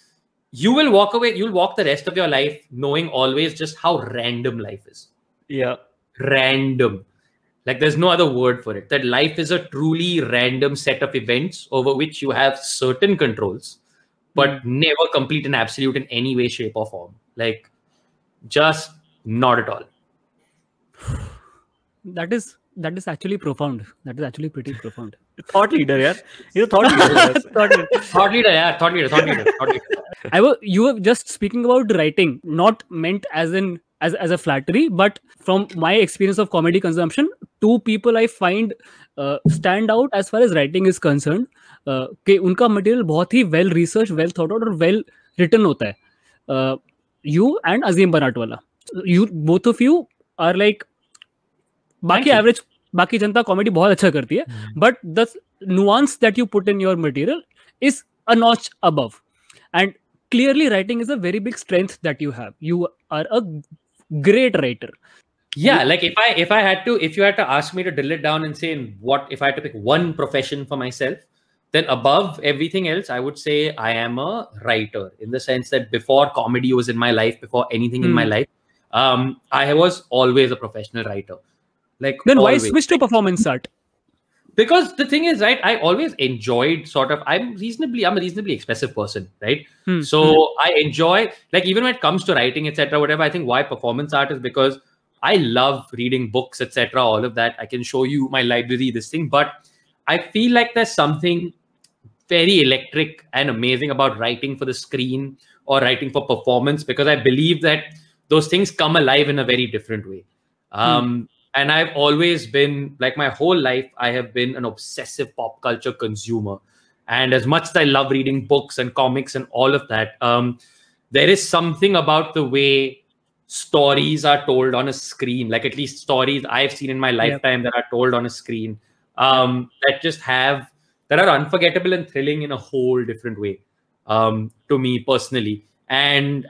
you will walk away, you'll walk the rest of your life knowing always just how random life is. Yeah. Random. Like there's no other word for it. That life is a truly random set of events over which you have certain controls, but never complete and absolute in any way, shape, or form. Like just not at all. That is actually profound. That is actually pretty profound. Thought leader, यार. He's a thought leader. Thought leader, yeah. Thought leader. You were just speaking about writing, not meant as a flattery, but from my experience of comedy consumption, two people I find stand out as far as writing is concerned. कि उनका material बहुत ही well researched, well thought out और well written होता है. You and Azim Banatwala. You both of you are like बाकी average, बाकी जनता comedy बहुत अच्छा करती है, but the nuance that you put in your material is a notch above. And clearly writing is a very big strength that you have. You are a great writer. Yeah, like if you had to ask me to drill it down and say if I had to pick one profession for myself, then above everything else, I would say I am a writer, in the sense that before comedy was in my life, before anything in my life, I was always a professional writer. Like then always. why switch to performance art? Because the thing is, right, I always enjoyed I'm a reasonably expressive person, right? So I enjoy, like, even when it comes to writing, etc., whatever, I think why performance art is because I love reading books, etc., all of that. I can show you my library, this thing, but I feel like there's something very electric and amazing about writing for the screen or writing for performance, because I believe that those things come alive in a very different way. And I've always been, like, my whole life, I have been an obsessive pop culture consumer. And as much as I love reading books and comics and all of that, there is something about the way stories are told on a screen, like at least stories I've seen in my lifetime that are told on a screen, that are unforgettable and thrilling in a whole different way, to me personally. And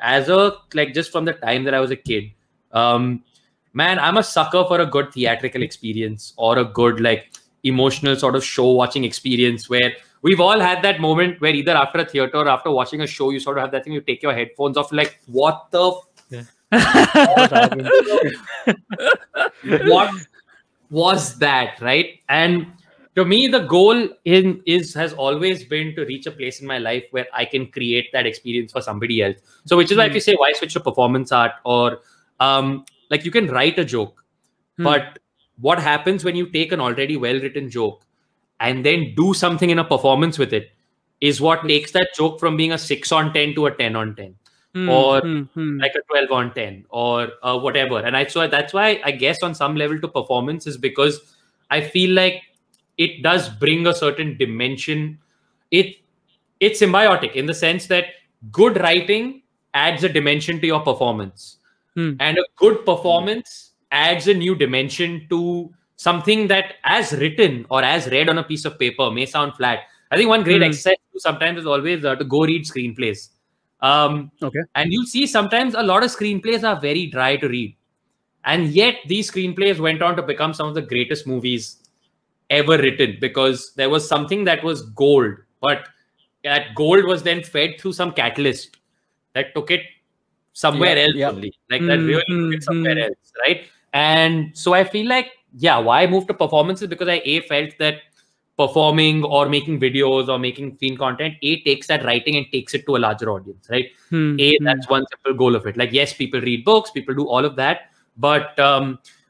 just from the time that I was a kid, man, I'm a sucker for a good theatrical experience or a good, like, emotional sort of show watching experience, where we've all had that moment where either after a theater or after watching a show, you sort of have that thing, you take your headphones off, like, what was that, right? And to me, the goal has always been to reach a place in my life where I can create that experience for somebody else. So which is why if you say, why switch to performance art, or like, you can write a joke, but what happens when you take an already well-written joke and then do something in a performance with it is what takes that joke from being a 6 on 10 to a 10 on 10. Or like a 12 on 10 or whatever. And so that's why I guess on some level to performance is because I feel like it does bring a certain dimension. It's symbiotic in the sense that good writing adds a dimension to your performance. And a good performance adds a new dimension to something that, as written or as read on a piece of paper, may sound flat. I think one great exercise sometimes is always to go read screenplays. And you'll see sometimes a lot of screenplays are very dry to read. And yet these screenplays went on to become some of the greatest movies ever written, because there was something that was gold, but that gold was then fed through some catalyst that took it somewhere else only. Like that really took it somewhere else, right? And so I feel like, yeah, why move to performances? Because I felt that performing or making videos or making scene content, takes that writing and takes it to a larger audience, right? That's one simple goal of it. Like, yes, people read books, people do all of that. But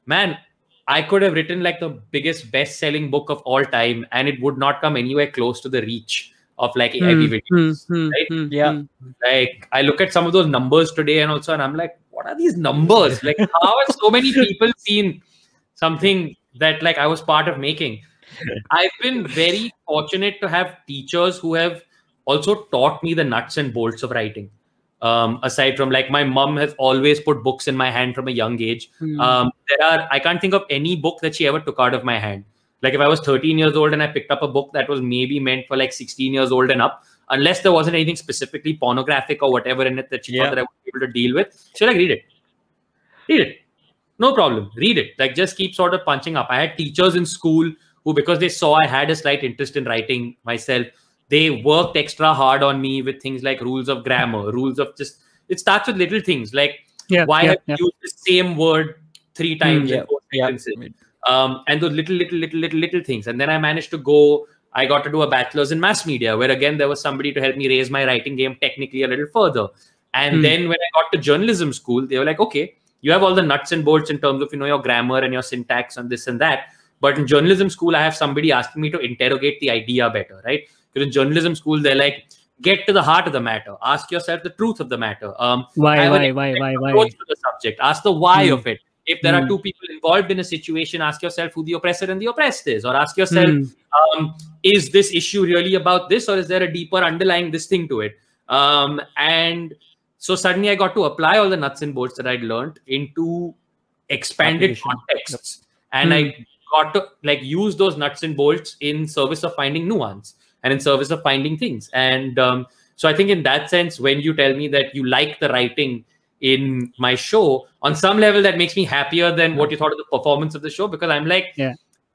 man, I could have written like the biggest best-selling book of all time, and it would not come anywhere close to the reach of like AIB videos, right? Yeah. Like I look at some of those numbers today, and I'm like, what are these numbers? Like, how have so many people seen something that like I was part of making? I've been very fortunate to have teachers who have also taught me the nuts and bolts of writing. Aside from like my mom has always put books in my hand from a young age. I can't think of any book that she ever took out of my hand. Like if I was 13 years old and I picked up a book that was maybe meant for like 16 years old and up, unless there wasn't anything specifically pornographic or whatever in it that she thought that I would be able to deal with, she'd like, read it. No problem. Read it. Like just keep sort of punching up. I had teachers in school who, because they saw I had a slight interest in writing myself, they worked extra hard on me with things like rules of grammar, rules of just, it starts with little things like why have you used the same word 3 times in 4 sentences? And those little things. And then I managed to I got to do a bachelor's in mass media, where again, there was somebody to help me raise my writing game technically a little further. And then when I got to journalism school, they were like, okay, you have all the nuts and bolts in terms of, your grammar and your syntax and this and that. But in journalism school, I have somebody asking me to interrogate the idea better, right? Because in journalism school, they're like, get to the heart of the matter. Ask yourself the truth of the matter. Why? Approach to the subject. Ask the why of it. If there are 2 people involved in a situation, ask yourself who the oppressor and the oppressed is. Or ask yourself, is this issue really about this? Or is there a deeper underlying this thing to it? And so suddenly I got to apply all the nuts and bolts that I'd learned into expanded contexts. And I got to like use those nuts and bolts in service of finding nuance and in service of finding things. And so I think in that sense, when you tell me that you like the writing in my show, on some level that makes me happier than what you thought of the performance of the show, because I'm like,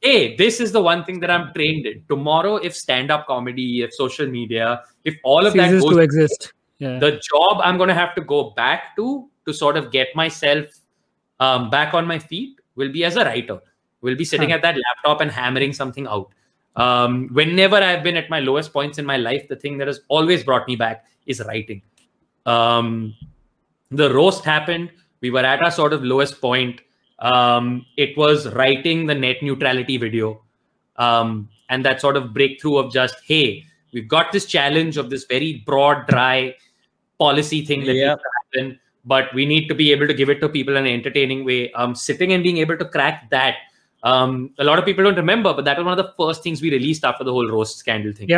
hey, this is the one thing that I'm trained in. Tomorrow, if stand-up comedy, if social media, if all of that ceases goes to exist, the job I'm going to have to go back to sort of get myself back on my feet will be as a writer. Will be sitting at that laptop and hammering something out. Whenever I've been at my lowest points in my life, the thing that has always brought me back is writing. The roast happened. We were at our sort of lowest point. It was writing the net neutrality video. And that sort of breakthrough of just, hey, we've got this challenge of this very broad, dry policy thing that needs to happen, but we need to be able to give it to people in an entertaining way. Sitting and being able to crack that. A lot of people don't remember, but that was one of the first things we released after the whole roast scandal thing.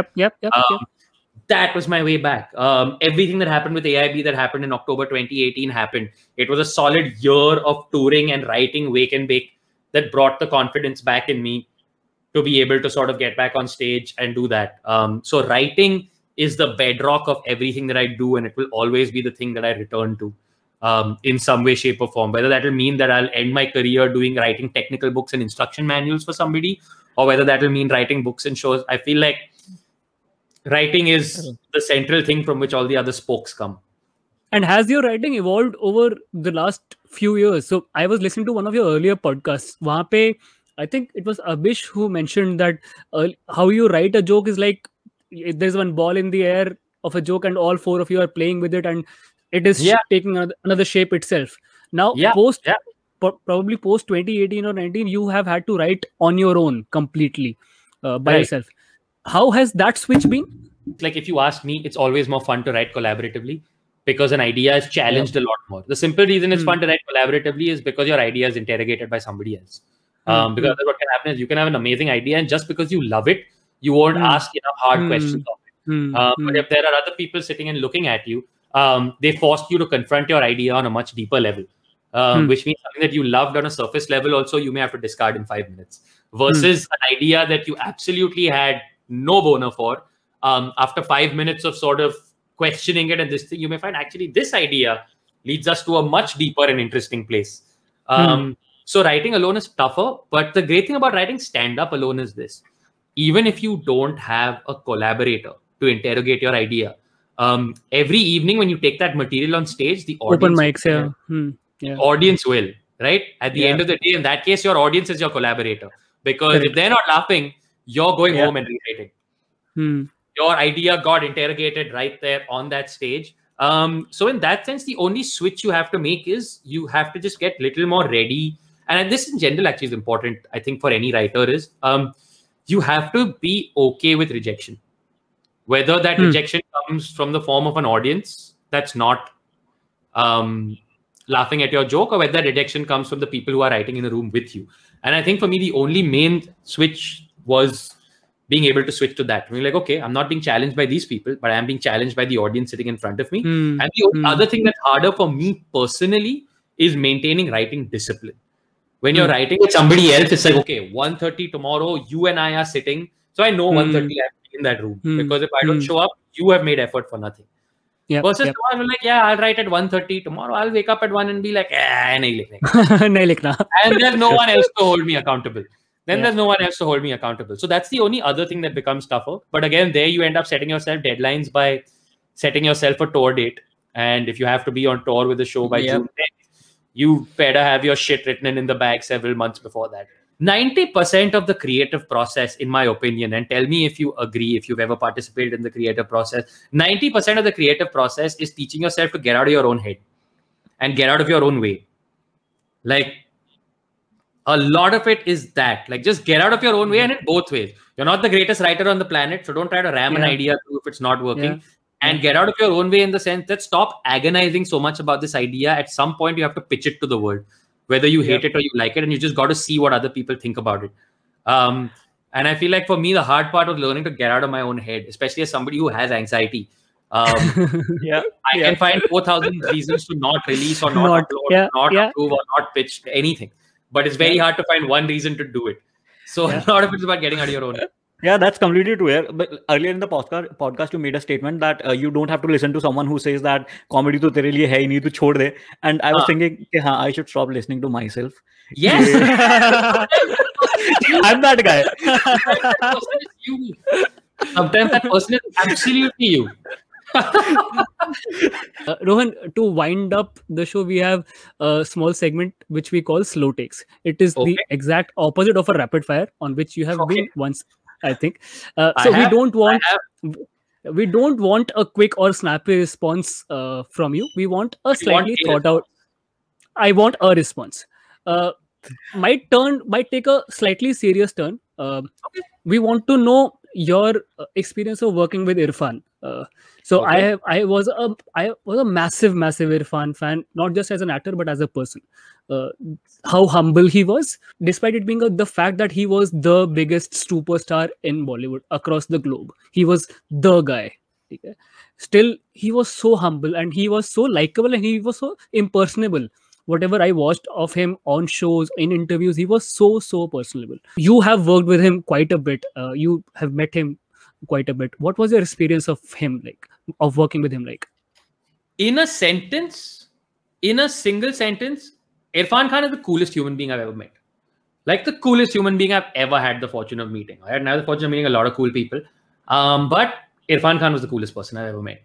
That was my way back. Everything that happened with AIB that happened in October 2018 happened. It was a solid year of touring and writing Wake and Bake that brought the confidence back in me to be able to sort of get back on stage and do that. So writing is the bedrock of everything that I do, and it will always be the thing that I return to. In some way, shape or form, whether that will mean that I'll end my career writing technical books and instruction manuals for somebody, or whether that will mean writing books and shows. I feel like writing is the central thing from which all the other spokes come. And has your writing evolved over the last few years? So I was listening to one of your earlier podcasts. Wahan pe, I think it was Abish who mentioned that how you write a joke is like there's one ball in the air of a joke and all 4 of you are playing with it, and it is taking another shape itself. Now, probably post 2018 or 19, you have had to write on your own completely by yourself. How has that switch been? Like if you ask me, it's always more fun to write collaboratively because an idea is challenged a lot more. The simple reason it's fun to write collaboratively is because your idea is interrogated by somebody else. Because what can happen is you can have an amazing idea, and just because you love it, you won't ask enough hard questions of it. But if there are other people sitting and looking at you, they forced you to confront your idea on a much deeper level, which means something that you loved on a surface level also you may have to discard in 5 minutes, versus an idea that you absolutely had no boner for. After 5 minutes of sort of questioning it and this thing, you may find actually this idea leads us to a much deeper and interesting place. So writing alone is tougher, but the great thing about writing stand-up alone is this: even if you don't have a collaborator to interrogate your idea, every evening when you take that material on stage, the Open audience mics, yeah. audience will, right? At the Yeah. end of the day, in that case, your audience is your collaborator. Because Correct. if they're not laughing, you're going Yeah. home and rewriting. Hmm. Your idea got interrogated right there on that stage. So in that sense, the only switch you have to make is you have to just get a little more ready. And this in general actually is important, I think, for any writer is you have to be okay with rejection. Whether that rejection comes from the form of an audience that's not laughing at your joke, or whether that rejection comes from the people who are writing in the room with you. And I think for me, the only main switch was being able to switch to that. We're like, okay, I'm not being challenged by these people, but I am being challenged by the audience sitting in front of me. And the only other thing that's harder for me personally is maintaining writing discipline. When you're writing with somebody else, it's like, okay, 1:30 tomorrow, you and I are sitting. So I know 1:30 I'm in that room. Because if I don't show up, you have made effort for nothing. Versus tomorrow, like, yeah, I'll write at 1:30. Tomorrow I'll wake up at 1 and be like, nahi likhne. Nahi likhna. And there's no one else to hold me accountable. There's no one else to hold me accountable. So that's the only other thing that becomes tougher. But again, there you end up setting yourself deadlines by setting yourself a tour date. And if you have to be on tour with the show by June 10th, you better have your shit written in the bag several months before that. 90% of the creative process, in my opinion, and tell me if you agree, if you've ever participated in the creative process, 90% of the creative process is teaching yourself to get out of your own head and get out of your own way. Like, a lot of it is that, like, just get out of your own way, and in both ways. You're not the greatest writer on the planet, so don't try to ram an idea through if it's not working. And get out of your own way in the sense that stop agonizing so much about this idea. At some point, you have to pitch it to the world, whether you hate it or you like it, and you just got to see what other people think about it. And I feel like for me, the hard part was learning to get out of my own head, especially as somebody who has anxiety. I can find 4,000 reasons to not release or not upload, not approve or not pitch anything. But it's very hard to find one reason to do it. So a lot of it's about getting out of your own head. Yeah, that's completely true. But earlier in the podcast, you made a statement that you don't have to listen to someone who says that comedy to tere liye hai hi nahi, tu chhod de. And I was thinking, I should stop listening to myself. Yes. I'm that guy. Sometimes that person is absolutely you. Rohan, to wind up the show, we have a small segment which we call slow takes. It is the exact opposite of a rapid fire on which you have been once, I think. So we don't want a quick or snappy response from you. We want a slightly thought out. I want a response. Might take a slightly serious turn. We want to know your experience of working with Irfan. So I was a massive Irfan fan, not just as an actor but as a person. How humble he was, despite it being the fact that he was the biggest superstar in Bollywood across the globe. He was the guy. Okay? Still, he was so humble and he was so likable and he was so impersonable. Whatever I watched of him on shows, in interviews, he was so personable. You have worked with him quite a bit. You have met him quite a bit. What was your experience of him like, of working with him like? In a single sentence, Irfan Khan is the coolest human being I've ever met. Like the coolest human being I've ever had the fortune of meeting. I had the fortune of meeting a lot of cool people. But Irfan Khan was the coolest person I've ever met.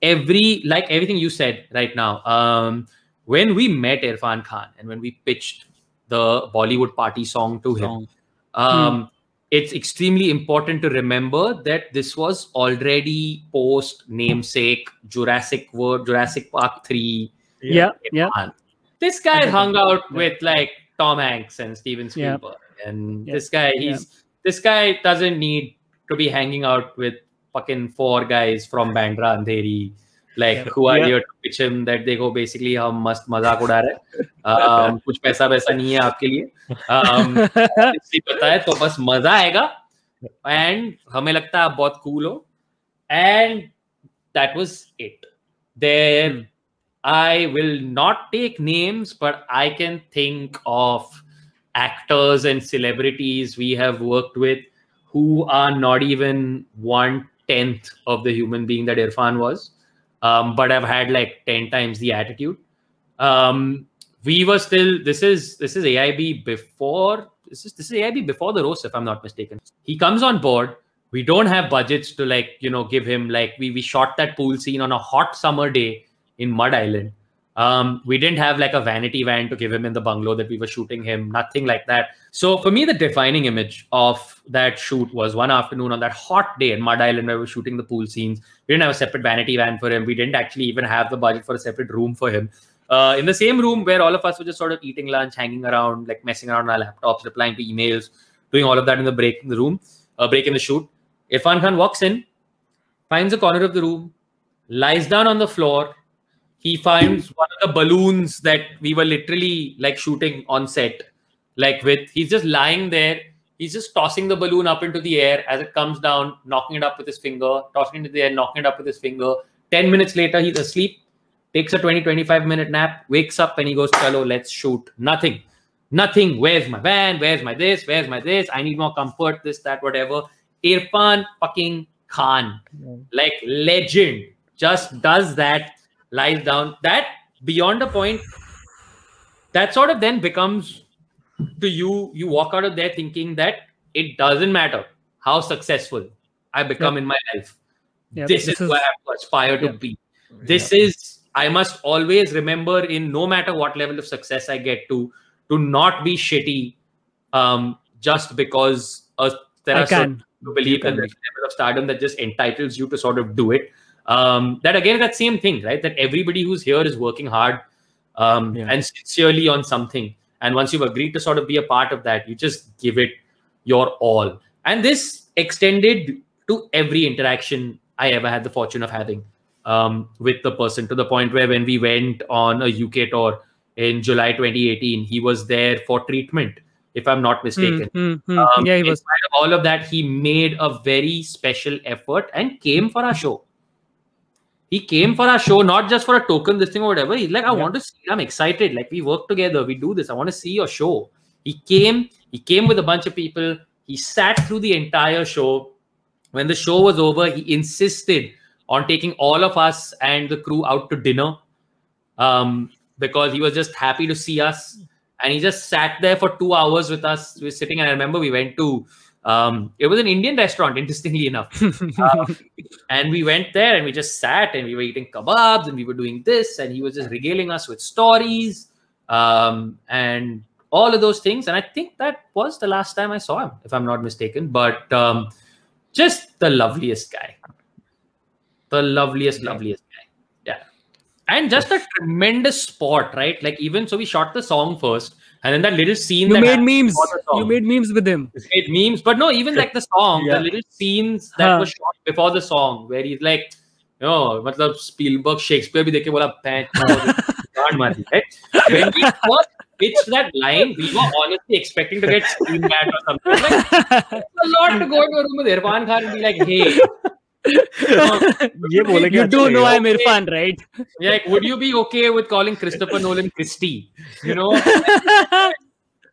Everything you said right now, when we met Irfan Khan and when we pitched the Bollywood party song to him, it's extremely important to remember that this was already post namesake Jurassic Park 3. This guy hung out with like Tom Hanks and Steven Spielberg, and this guy doesn't need to be hanging out with fucking 4 guys from Bandra Andheri, like who are here to pitch him that देखो basically हम मस्त मजाक उड़ा रहे, कुछ पैसा वैसा नहीं है आपके लिए, इसलिए पता है तो बस मजा आएगा and हमें लगता है आप बहुत cool हो, and that was it. There, I will not take names, but I can think of actors and celebrities we have worked with who are not even 1/10 of the human being that Irfan was. But I've had like 10 times the attitude. we were still. This is AIB before. This is AIB before the roast, if I'm not mistaken. He comes on board. We don't have budgets to give him we shot that pool scene on a hot summer day in Mud Island. We didn't have a vanity van to give him in the bungalow that we were shooting him, nothing like that. So for me, the defining image of that shoot was one afternoon on that hot day in Mud Island where we were shooting the pool scenes. We didn't have a separate vanity van for him. We didn't actually even have the budget for a separate room for him. In the same room where all of us were just sort of eating lunch, hanging around, messing around on our laptops, replying to emails, doing all of that in the break in the shoot. Irfan Khan walks in, finds a corner of the room, lies down on the floor. He finds one of the balloons that we were literally shooting on set. He's just lying there. He's just tossing the balloon up into the air as it comes down, knocking it up with his finger, tossing it into the air, knocking it up with his finger. 10 minutes later, he's asleep, takes a 20-25 minute nap, wakes up and he goes, "Chalo, let's shoot." Nothing. Where's my van? Where's my this? I need more comfort, this, that, whatever. Irfan fucking Khan, legend, just does that, lies down. That beyond a point, that sort of then becomes to you walk out of there thinking that it doesn't matter how successful I become in my life. This is what I have to aspire to be. This is, I must always remember, in no matter what level of success I get to not be shitty just because there are certain who believe that there's a level of stardom that just entitles you to sort of do it. That again, that same thing, right? That everybody who's here is working hard and sincerely on something. And once you've agreed to sort of be a part of that, you just give it your all. And this extended to every interaction I ever had the fortune of having with the person, to the point where when we went on a UK tour in July 2018, he was there for treatment, if I'm not mistaken. Yeah, he was. In spite of all of that, he made a very special effort and came for our show. He came for our show, not just for a token, this thing or whatever. He's like, I want to see, I'm excited. We work together, we do this. I want to see your show. He came with a bunch of people. He sat through the entire show. When the show was over, he insisted on taking all of us and the crew out to dinner because he was just happy to see us. And he just sat there for 2 hours with us. We were sitting, and I remember we went to, it was an Indian restaurant, interestingly enough. And we went there and we just sat and we were eating kebabs and we were doing this. And he was just regaling us with stories and all of those things. And I think that was the last time I saw him, if I'm not mistaken. But just the loveliest guy. The loveliest guy. Yeah. And just a tremendous sport, right? Even so, we shot the song first, and then that little scene. You made memes. You made memes with him. Made memes, but no, even the song, the little scenes that were shot before the song, where he's like, matlab Spielberg, Shakespeare bhi dekhe bola, right? When we first pitched that line, we were honestly expecting to get screamed at or something. It's a lot to go into a room with Irfan Khan and be like, hey. You do know I'm Irfan, right? Yeah, would you be okay with calling Christopher Nolan Christy?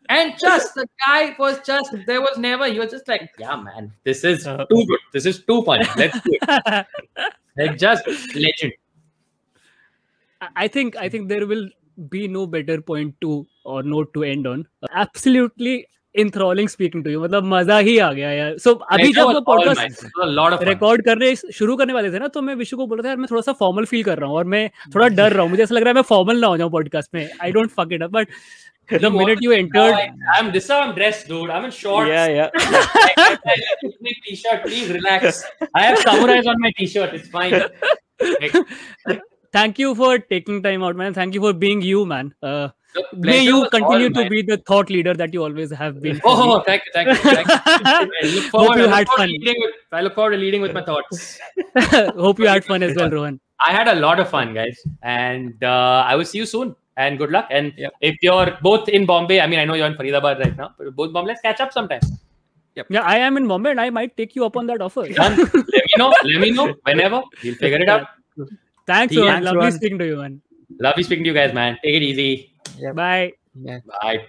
And just the guy was just, there was never, he was just like, yeah, man, this is too good. This is too funny. Let's do it. Just legend. I think there will be no better point to or note to end on. Absolutely enthralling speaking to you. मतलब मजा ही आ गया यार. So अभी जब मैं podcast record करने शुरू करने वाले थे ना, तो मैं विशु को बोल रहा था यार मैं थोड़ा सा फॉर्मल फील कर रहा हूँ और मैं थोड़ा डर रहा हूँ. मुझे ऐसा लग रहा है मैं फॉर्मल ना हो जाऊँ पॉडकास्ट में. I don't fuck it up, but the minute you entered, I'm dressed, dude. I'm in shorts. Yeah. My t-shirt, please relax. I have samurais on my t-shirt. It's fine. Thank you for taking time out, man. Thank you for being you, man. May you continue to be the thought leader that you always have been. Oh, thank you. I look forward to leading with my thoughts. Hope you had fun as well, Rohan. I had a lot of fun, guys. And I will see you soon. And good luck. And if you're both in Bombay, I mean, I know you're in Faridabad right now, but both Bombay, let's catch up sometime. Yep. Yeah, I am in Bombay and I might take you up on that offer. Let me know whenever. We'll figure it out. Thanks, Rohan. Lovely speaking to you, man. Lovely speaking to you guys, man. Take it easy. Yeah. Bye. Yeah. Bye.